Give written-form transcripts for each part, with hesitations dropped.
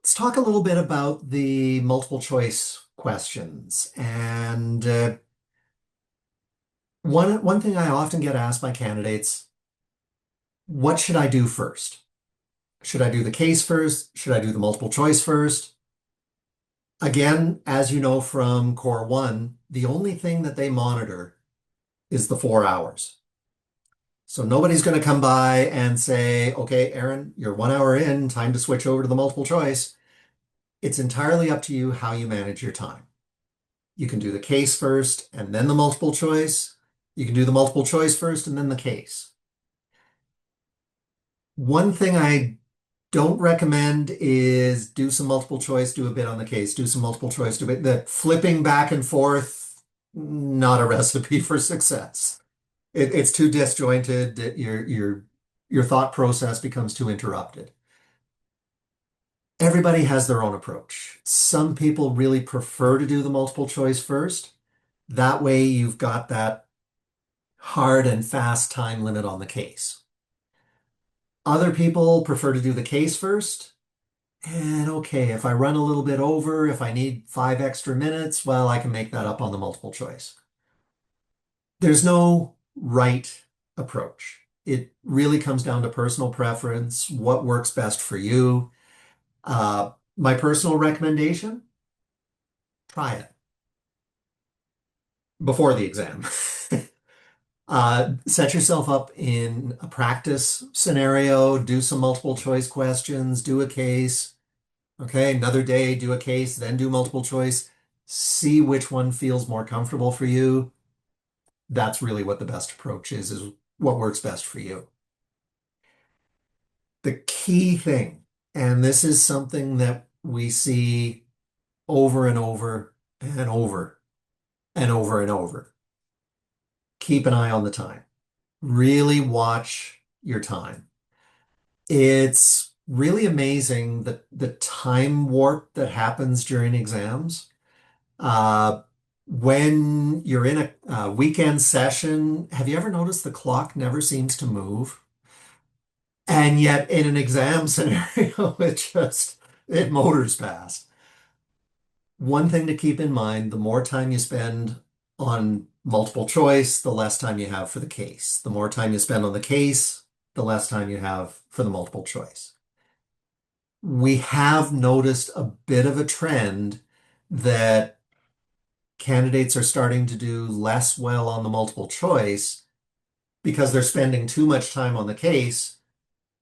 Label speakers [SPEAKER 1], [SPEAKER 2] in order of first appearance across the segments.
[SPEAKER 1] Let's talk a little bit about the multiple choice questions. And one thing I often get asked by candidates, what should I do first? Should I do the case first? Should I do the multiple choice first? Again, as you know from Core 1, the only thing that they monitor is the 4 hours. So nobody's going to come by and say, okay, Aaron, you're 1 hour in, time to switch over to the multiple choice. It's entirely up to you how you manage your time. You can do the case first and then the multiple choice. You can do the multiple choice first and then the case. One thing I don't recommend is do some multiple choice, do a bit on the case, do some multiple choice, do a bit. The flipping back and forth, not a recipe for success. It's too disjointed. Your thought process becomes too interrupted. Everybody has their own approach. Some people really prefer to do the multiple choice first. That way you've got that hard and fast time limit on the case. Other people prefer to do the case first. And okay, if I run a little bit over, if I need 5 extra minutes, well, I can make that up on the multiple choice. There's no right approach. It really comes down to personal preference, what works best for you. My personal recommendation, try it before the exam. Set yourself up in a practice scenario, do some multiple choice questions, do a case. Okay, another day, do a case, then do multiple choice. See which one feels more comfortable for you. That's really what the best approach is what works best for you. The key thing, and this is something that we see over and over and over and over and over. Keep an eye on the time. Really watch your time. It's really amazing the time warp that happens during exams. Uh, when you're in a weekend session, have you ever noticed the clock never seems to move? And yet in an exam scenario, it motors past. One thing to keep in mind, the more time you spend on multiple choice, the less time you have for the case. The more time you spend on the case, the less time you have for the multiple choice. We have noticed a bit of a trend that candidates are starting to do less well on the multiple choice because they're spending too much time on the case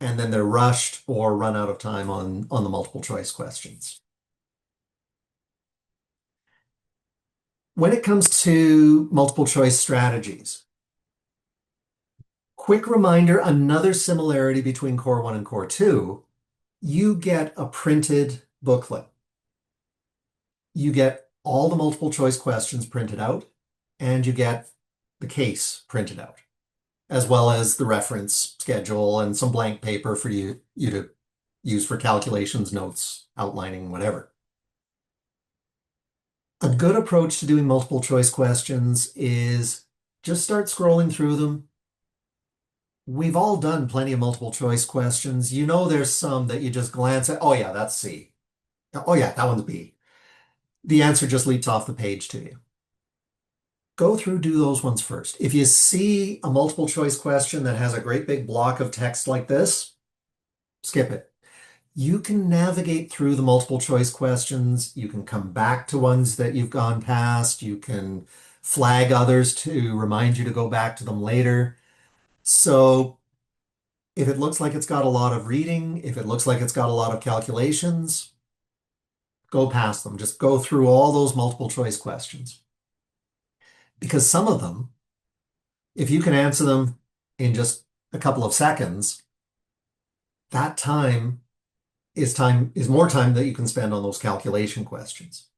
[SPEAKER 1] and then they're rushed or run out of time on the multiple choice questions. When it comes to multiple choice strategies, quick reminder, another similarity between Core 1 and Core 2, you get a printed booklet. You get all the multiple choice questions printed out, and you get the case printed out, as well as the reference schedule and some blank paper for you to use for calculations, notes, outlining, whatever. A good approach to doing multiple choice questions is just start scrolling through them. We've all done plenty of multiple choice questions. You know there's some that you just glance at, oh yeah, that's C. Oh yeah, that one's B. The answer just leaps off the page to you. Go through, do those ones first. If you see a multiple choice question that has a great big block of text like this, skip it. You can navigate through the multiple choice questions. You can come back to ones that you've gone past. You can flag others to remind you to go back to them later. So if it looks like it's got a lot of reading, if it looks like it's got a lot of calculations, go past them. Just go through all those multiple choice questions. Because some of them, if you can answer them in just a couple of seconds, that time is more time that you can spend on those calculation questions.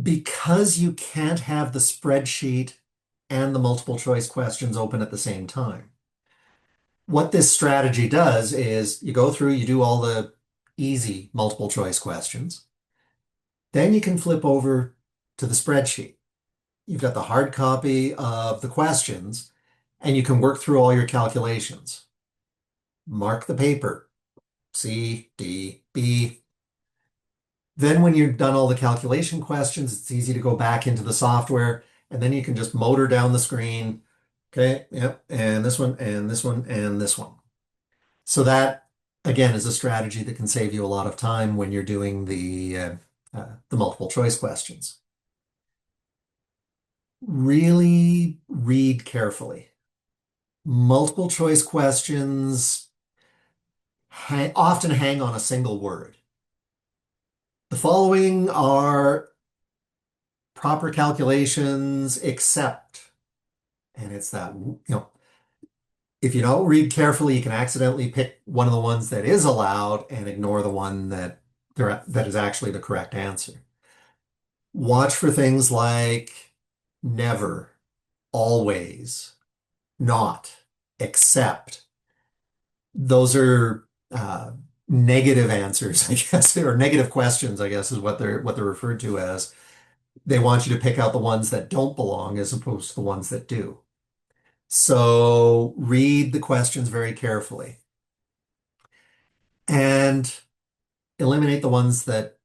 [SPEAKER 1] Because you can't have the spreadsheet and the multiple choice questions open at the same time. What this strategy does is you go through, you do all the easy multiple choice questions. Then you can flip over to the spreadsheet. You've got the hard copy of the questions, and you can work through all your calculations. Mark the paper. C, D, B. Then when you've done all the calculation questions, it's easy to go back into the software and then you can just motor down the screen. Okay, yep, and this one, and this one, and this one. So that, again, is a strategy that can save you a lot of time when you're doing the multiple choice questions. Really read carefully. Multiple choice questions often hang on a single word. The following are proper calculations except, and it's that, if you don't read carefully, you can accidentally pick one of the ones that is allowed and ignore the one that is actually the correct answer. Watch for things like never, always, not, except. Those are negative answers, I guess, or negative questions, I guess, is what they're referred to as. They want you to pick out the ones that don't belong as opposed to the ones that do. So read the questions very carefully and eliminate the ones that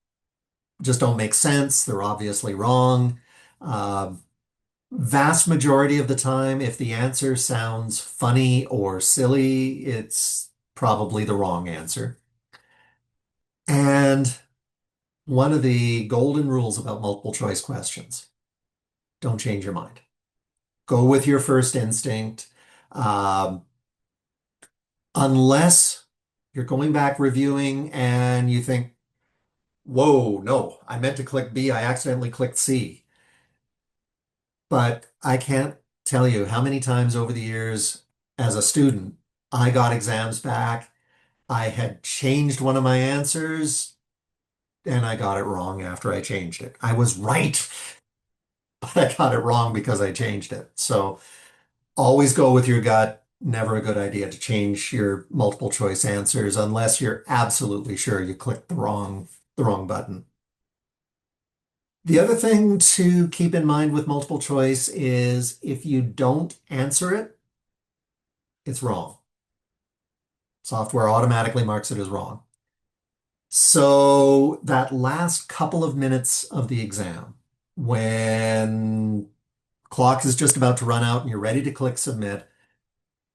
[SPEAKER 1] just don't make sense. They're obviously wrong. Um, Vast majority of the time, if the answer sounds funny or silly, it's probably the wrong answer. And one of the golden rules about multiple choice questions, don't change your mind. Go with your first instinct. Um, Unless you're going back reviewing and you think, whoa, no, I meant to click B, I accidentally clicked C. But I can't tell you how many times over the years as a student, I got exams back. I had changed one of my answers and I got it wrong after I changed it. I was right, but I got it wrong because I changed it. So always go with your gut. Never a good idea to change your multiple choice answers unless you're absolutely sure you clicked the wrong button. The other thing to keep in mind with multiple choice is if you don't answer it, it's wrong. Software automatically marks it as wrong. So that last couple of minutes of the exam, when clock is just about to run out and you're ready to click submit,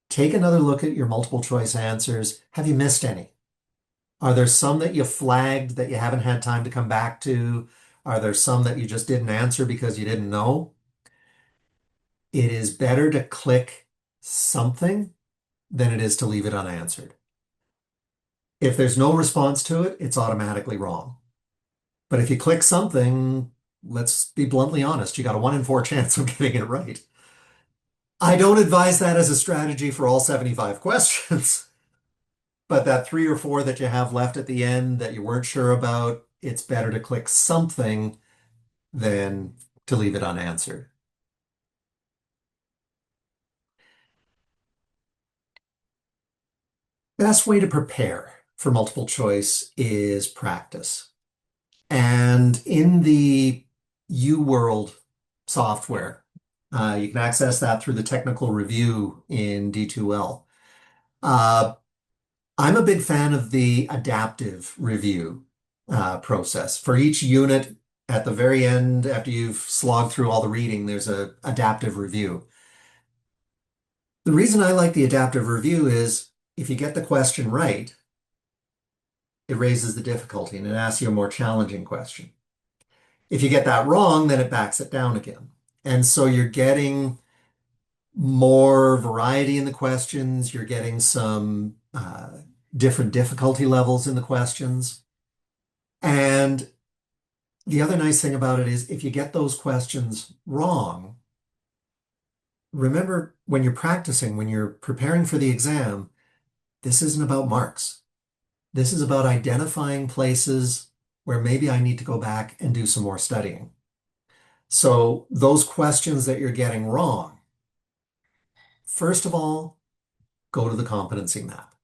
[SPEAKER 1] take another look at your multiple choice answers. Have you missed any? Are there some that you flagged that you haven't had time to come back to? Are there some that you just didn't answer because you didn't know? It is better to click something than it is to leave it unanswered. If there's no response to it, it's automatically wrong. But if you click something, let's be bluntly honest, you got a 1 in 4 chance of getting it right. I don't advise that as a strategy for all 75 questions, but that 3 or 4 that you have left at the end that you weren't sure about, it's better to click something than to leave it unanswered. Best way to prepare for multiple choice is practice. And in the UWorld software, you can access that through the technical review in D2L. Uh, I'm a big fan of the adaptive review process. For each unit, at the very end, after you've slogged through all the reading, there's a adaptive review. The reason I like the adaptive review is if you get the question right, it raises the difficulty and it asks you a more challenging question. If you get that wrong, then it backs it down again. And so you're getting more variety in the questions. You're getting some different difficulty levels in the questions. And the other nice thing about it is if you get those questions wrong, remember when you're practicing, when you're preparing for the exam, this isn't about marks. This is about identifying places where maybe I need to go back and do some more studying. So those questions that you're getting wrong, first of all, go to the competency map.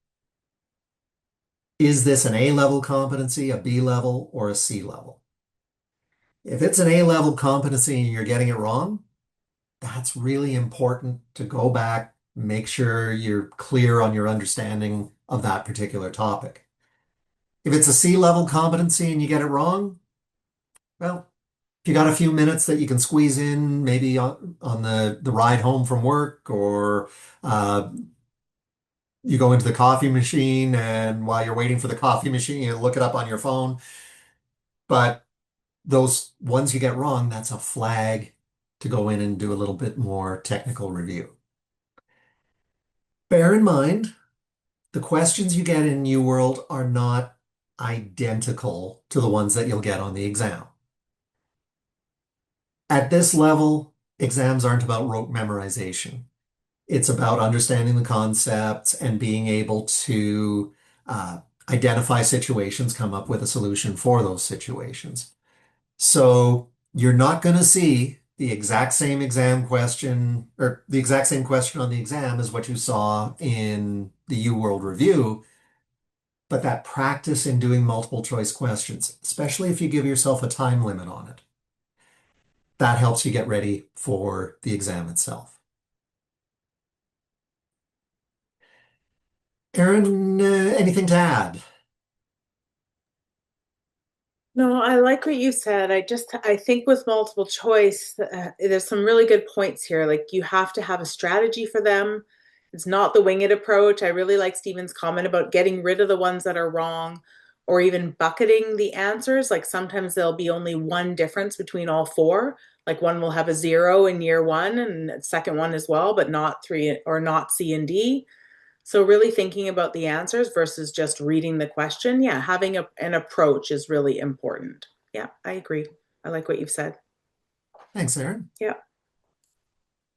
[SPEAKER 1] Is this an A-level competency, a B level, or a C level? If it's an A-level competency and you're getting it wrong, that's really important to go back, make sure you're clear on your understanding of that particular topic. If it's a C-level competency and you get it wrong, well, if you got a few minutes that you can squeeze in, maybe on the ride home from work, or uh, you go into the coffee machine, and while you're waiting for the coffee machine, you look it up on your phone. But those ones you get wrong, that's a flag to go in and do a little bit more technical review. Bear in mind, the questions you get in New World are not identical to the ones that you'll get on the exam. At this level, exams aren't about rote memorization. It's about understanding the concepts and being able to uh, identify situations, come up with a solution for those situations. So you're not going to see the exact same exam question or the exact same question on the exam as what you saw in the U World Review, but that practice in doing multiple choice questions, especially if you give yourself a time limit on it, that helps you get ready for the exam itself. Aaron, anything to add?
[SPEAKER 2] No, I like what you said. I think with multiple choice, there's some really good points here. Like you have to have a strategy for them. It's not the wing it approach. I really like Stephen's comment about getting rid of the ones that are wrong or even bucketing the answers. Like sometimes there'll be only one difference between all four. Like one will have a zero in year one and the second one as well, but not three or not C and D. So really thinking about the answers versus just reading the question. Yeah, having an approach is really important. Yeah, I agree. I like what you've said.
[SPEAKER 1] Thanks, Aaron.
[SPEAKER 2] Yeah.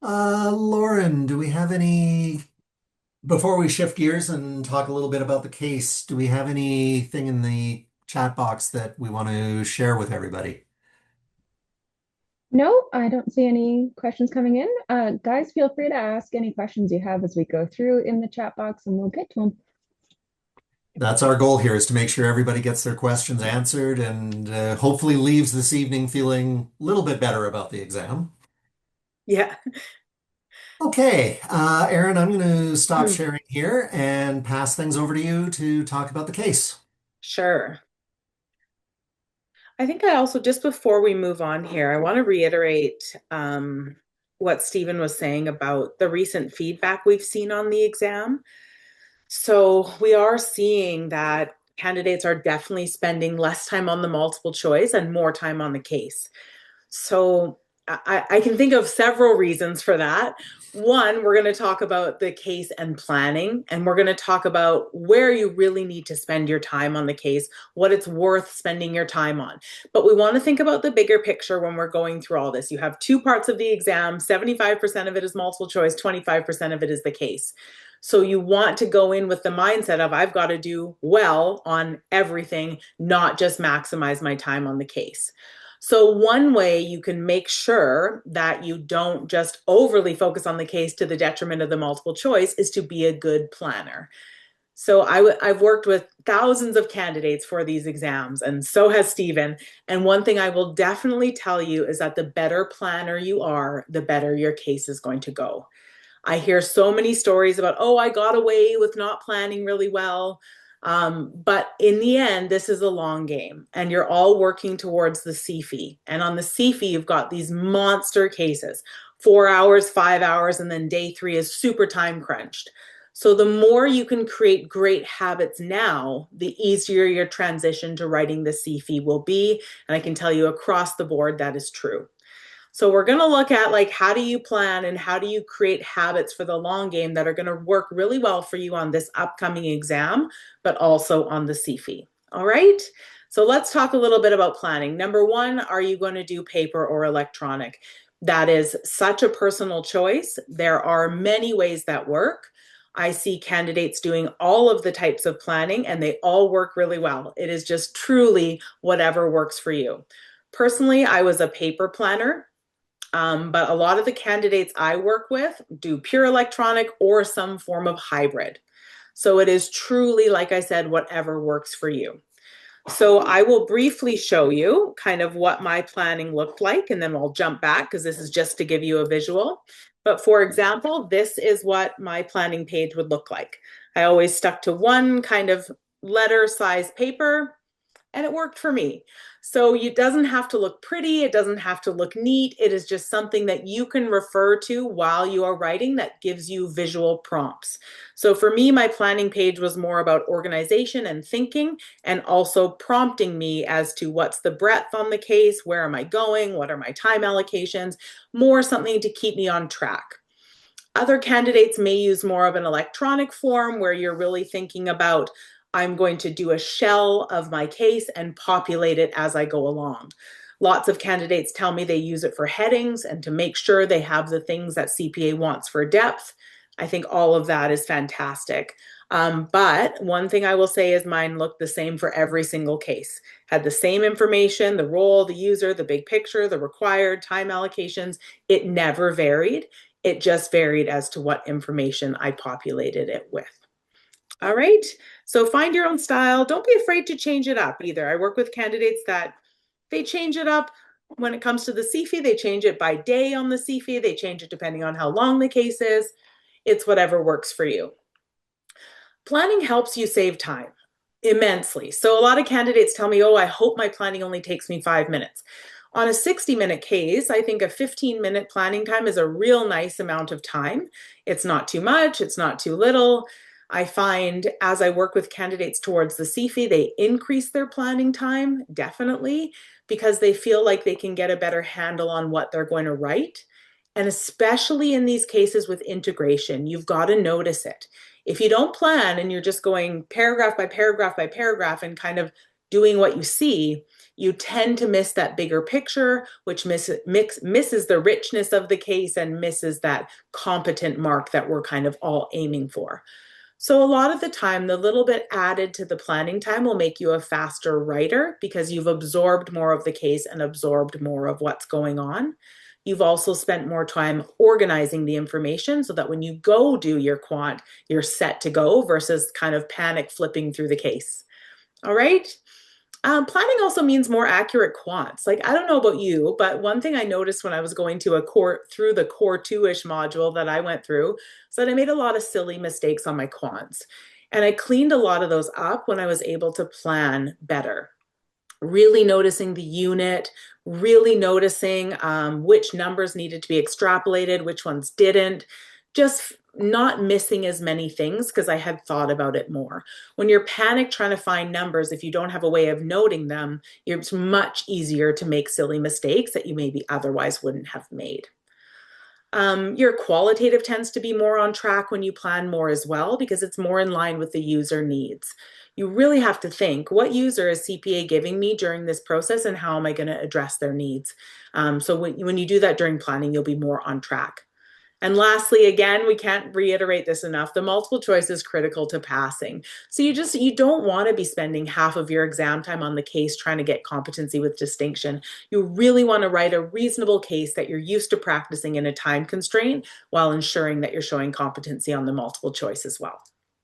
[SPEAKER 1] Lauren, do we have any, before we shift gears and talk a little bit about the case, do we have anything in the chat box that we want to share with everybody?
[SPEAKER 3] No, I don't see any questions coming in. Guys, feel free to ask any questions you have as we go through in the chat box and we'll get to them.
[SPEAKER 1] That's our goal here, is to make sure everybody gets their questions answered and hopefully leaves this evening feeling a little bit better about the exam.
[SPEAKER 2] Yeah.
[SPEAKER 1] Okay, Aaron, I'm going to stop sharing here and pass things over to you to talk about the case.
[SPEAKER 2] Sure. I think I also, just before we move on here, I want to reiterate what Stephen was saying about the recent feedback we've seen on the exam. So we are seeing that candidates are definitely spending less time on the multiple choice and more time on the case. So I can think of several reasons for that. One, we're going to talk about the case and planning, and we're going to talk about where you really need to spend your time on the case, what it's worth spending your time on. But we want to think about the bigger picture when we're going through all this. You have two parts of the exam, 75% of it is multiple choice, 25% of it is the case. So you want to go in with the mindset of, I've got to do well on everything, not just maximize my time on the case. So, one way you can make sure that you don't just overly focus on the case to the detriment of the multiple choice is to be a good planner. So, I've worked with thousands of candidates for these exams, and so has Stephen. And one thing I will definitely tell you is that the better planner you are, the better your case is going to go. I hear so many stories about, oh, I got away with not planning really well. But in the end, this is a long game, and you're all working towards the CFE. And on the CFE, you've got these monster cases, 4 hours, 5 hours, and then day three is super time crunched. So the more you can create great habits now, the easier your transition to writing the CFE will be. And I can tell you across the board that is true. So we're going to look at like how do you plan and how do you create habits for the long game that are going to work really well for you on this upcoming exam, but also on the CFE. All right. So let's talk a little bit about planning. Number one, are you going to do paper or electronic? That is such a personal choice. There are many ways that work. I see candidates doing all of the types of planning and they all work really well. It is just truly whatever works for you. Personally, I was a paper planner. But a lot of the candidates I work with do pure electronic or some form of hybrid. So it is truly, like I said, whatever works for you. So I will briefly show you kind of what my planning looked like, and then we'll jump back because this is just to give you a visual. But for example, this is what my planning page would look like. I always stuck to one kind of letter size paper, and it worked for me. So it doesn't have to look pretty. It doesn't have to look neat. It is just something that you can refer to while you are writing that gives you visual prompts. So for me, my planning page was more about organization and thinking, and also prompting me as to what's the breadth on the case, where am I going, what are my time allocations, more something to keep me on track. Other candidates may use more of an electronic form where you're really thinking about, I'm going to do a shell of my case and populate it as I go along. Lots of candidates tell me they use it for headings and to make sure they have the things that CPA wants for depth. I think all of that is fantastic. But one thing I will say is mine looked the same for every single case. Had the same information, the role, the user, the big picture, the required time allocations. It never varied. It just varied as to what information I populated it with. All right. So find your own style. Don't be afraid to change it up either. I work with candidates that they change it up when it comes to the CFE. They change it by day on the CFE. They change it depending on how long the case is. It's whatever works for you. Planning helps you save time immensely. So a lot of candidates tell me, oh, I hope my planning only takes me 5 minutes. On a 60-minute case, I think a 15-minute planning time is a real nice amount of time. It's not too much, it's not too little. I find as I work with candidates towards the CFE, they increase their planning time, definitely, because they feel like they can get a better handle on what they're going to write. And especially in these cases with integration, you've got to notice it. If you don't plan and you're just going paragraph by paragraph by paragraph and kind of doing what you see, you tend to miss that bigger picture, which misses the richness of the case and misses that competent mark that we're kind of all aiming for. So a lot of the time, the little bit added to the planning time will make you a faster writer because you've absorbed more of the case and absorbed more of what's going on. You've also spent more time organizing the information so that when you go do your quant, you're set to go versus kind of panic flipping through the case. All right. Planning also means more accurate quants. Like, I don't know about you, but one thing I noticed when I was going to through the core two-ish module that I went through, is that I made a lot of silly mistakes on my quants. And I cleaned a lot of those up when I was able to plan better. Really noticing the unit, really noticing which numbers needed to be extrapolated, which ones didn't. Just not missing as many things because I had thought about it more. When you're panicked trying to find numbers, if you don't have a way of noting them, it's much easier to make silly mistakes that you maybe otherwise wouldn't have made. Your qualitative tends to be more on track when you plan more as well because it's more in line with the user needs. You really have to think, what user is CPA giving me during this process and how am I going to address their needs? So when you do that during planning, you'll be more on track. And lastly, again, we can't reiterate this enough. The multiple choice is critical to passing. So you don't want to be spending half of your exam time on the case trying to get competency with distinction. You really want to write a reasonable case that you're used to practicing in a time constraint while ensuring that you're showing competency on the multiple choice as well.